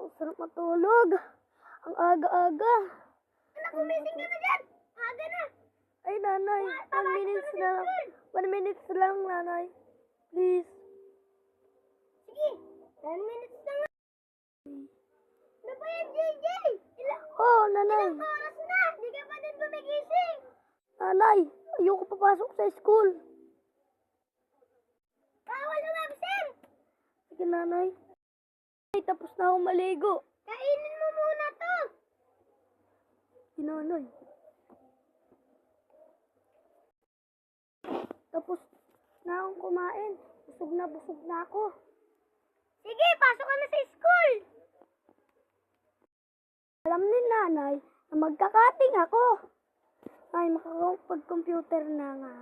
Ang sarap matulog. Ang aga-aga. Anak, gumising ka na dyan. Aga na. Ay, nanay. 1 minutes lang. 1 minutes lang, nanay. Please. Sige, 10 minutes na nga. Ano ba yan, JJ? Oh, nanay. Ilang oras na? Di ka pa din gumigising. Nanay, ayoko papasok sa school. Bawal umabsent. Sige, nanay. Ay, tapos na ako maligo. Kainin mo muna to. Sige, nanay. Tapos na akong kumain. Busog na ako. Sige, pasok ka na sa school. Alam ni nanay na magkakating ako. Ay, makakapag-computer na nga.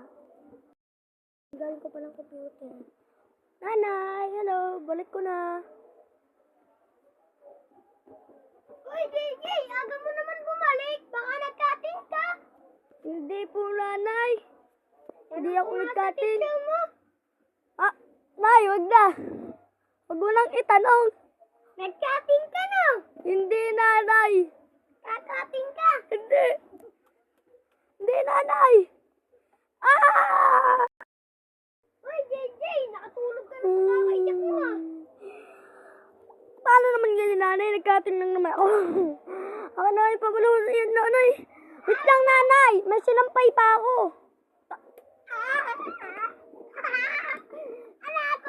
Galing ko palang computer. Nanay, hello, balik ko na. Uy, JJ, aga mo naman bumalik. Baka nagkating ka. Hindi po, nanay. Hindi ako nagkating. Mo. Ah, nay, wag na. Wag mo nang itanong. Nagkating ka na. Hindi, nanay. Kakating ka. Hindi. Hindi, nanay. Ah! Uy, JJ, nakatulog ka na sa kakaiyak mo ah. Paano naman ganyan, nanay? Nagkating lang naman ako. Ako na yung pabalusin yan, nanay. Wait lang, nanay. May sinampay pa ako. Anak,